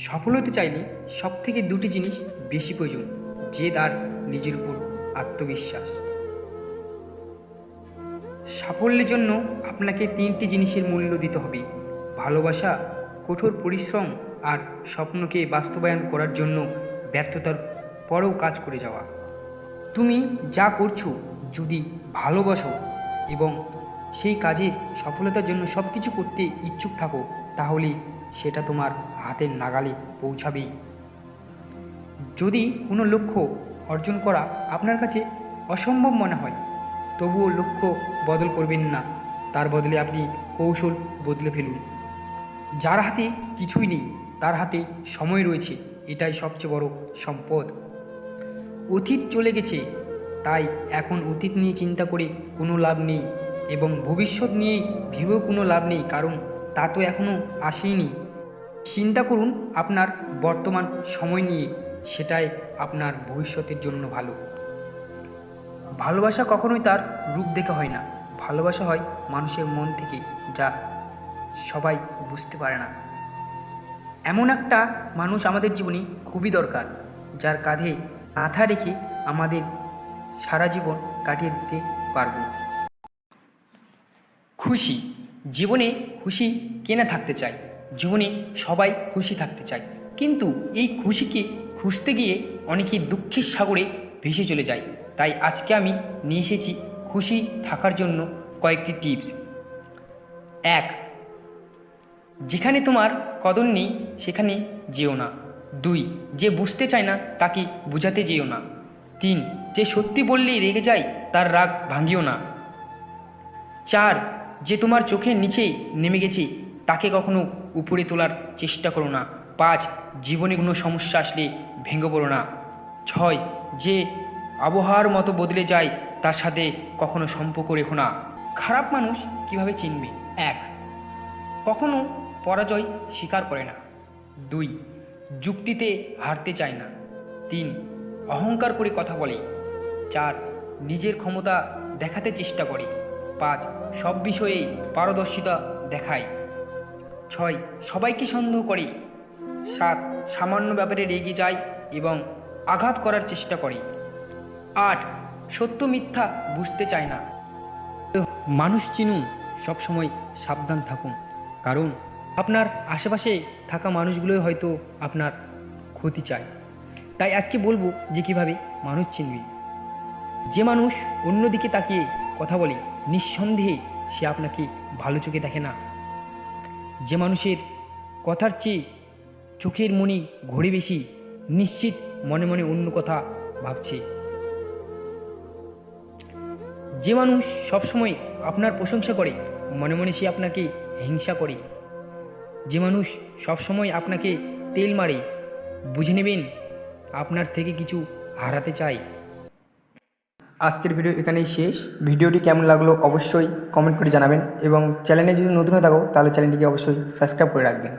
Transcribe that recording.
সফল হতে চাইলে সবথেকে দুটি জিনিস বেশি প্রয়োজন: জেদ আর নিজের উপর আত্মবিশ্বাস। সাফল্যের জন্য আপনাকে তিনটি জিনিসের মূল্য দিতে হবে: ভালোবাসা, কঠোর পরিশ্রম আর স্বপ্নকে বাস্তবায়ন করার জন্য ব্যর্থতার পরেও কাজ করে যাওয়া। তুমি যা করছো যদি ভালোবাসো এবং সেই কাজে সফলতার জন্য সব কিছু করতে ইচ্ছুক থাকো, তাহলে সেটা তোমার হাতের নাগালে পৌঁছাবেই। যদি কোনো লক্ষ্য অর্জন করা আপনার কাছে অসম্ভব মনে হয়, তবুও লক্ষ্য বদল করবেন না, তার বদলে আপনি কৌশল বদলে ফেলুন। যার হাতে কিছুই নেই তার হাতে সময় রয়েছে, এটাই সবচেয়ে বড় সম্পদ। অতীত চলে গেছে, তাই এখন অতীত নিয়ে চিন্তা করে কোনো লাভ নেই এবং ভবিষ্যৎ নিয়ে ভেবেও কোনো লাভ নেই, কারণ তা তো এখনও আসেনি। চিন্তা করুন আপনার বর্তমান সময় নিয়ে, সেটাই আপনার ভবিষ্যতের জন্য ভালো। ভালোবাসা কখনোই তার রূপ দেখে হয় না, ভালোবাসা হয় মানুষের মন থেকে, যা সবাই বুঝতে পারে না। এমন একটা মানুষ আমাদের জীবনে খুবই দরকার, যার কাঁধে মাথা রেখে আমাদের সারা জীবন কাটিয়ে দিতে পারব। খুশি। জীবনে খুশি কে না থাকতে চায়? জীবনে সবাই খুশি থাকতে চায়, কিন্তু এই খুশিকে খুঁজতে গিয়ে অনেকেই দুঃখের সাগরে ভেসে চলে যায়। তাই আজকে আমি নিয়ে এসেছি খুশি থাকার জন্য কয়েকটি টিপস। 1. যেখানে তোমার কদর নেই সেখানে যেও না। 2. যে বুঝতে চায় না তাকে বোঝাতে যেও না। 3. যে সত্যি বললেই রেগে যায় তার রাগ ভাঙিও না। 4. যে তোমার চোখের নিচে নেমে গেছে তাকে কখনো উপরে তোলার চেষ্টা করো না। 5. জীবনে কোনো সমস্যা আসলে ভেঙে পড়ো না। 6. যে আবহাওয়ার মতো বদলে যায় তার সাথে কখনো সম্পর্ক রেখো না। খারাপ মানুষ কিভাবে চিনবে? 1. কখনো পরাজয় স্বীকার করে না। 2. যুক্তিতে হারতে চায় না। 3. অহংকার করে কথা বলে। 4. নিজের ক্ষমতা দেখাতে চেষ্টা করে। 5. সব বিষয়ে পারদর্শিতা দেখায়। 6. সবাইকে সন্দেহ করে। 7. সামান্য ব্যাপারে রেগে যায় এবং আঘাত করার চেষ্টা করে। 8. সত্য মিথ্যা বুঝতে চায় না। মানুষ চিনুন, সবসময় সাবধান থাকুন, কারণ আপনার আশেপাশে থাকা মানুষগুলোই হয়তো আপনার ক্ষতি চায়। তাই আজকে বলবো যে কীভাবে মানুষ চিনবে। যে মানুষ অন্যদিকে তাকিয়ে কথা বলে, নিঃসন্দেহে সে আপনাকে ভালো চোখে দেখে না। যে মানুষের কথার চেয়ে চোখের মনি ঘোরে বেশি, নিশ্চিত মনে মনে অন্য কথা ভাবছে। যে মানুষ সবসময় আপনার প্রশংসা করে, মনে মনে সে আপনাকে হিংসা করে। যে মানুষ সবসময় আপনাকে তেল মারে, বুঝে নেবেন আপনার থেকে কিছু হারাতে চায়। আজকের ভিডিও এখানেই শেষ। ভিডিওটি কেমন লাগলো অবশ্যই কমেন্ট করে জানাবেন এবং চ্যানেলে যদি নতুন হয়ে থাকো তাহলে চ্যানেলটিকে অবশ্যই সাবস্ক্রাইব করে রাখবেন।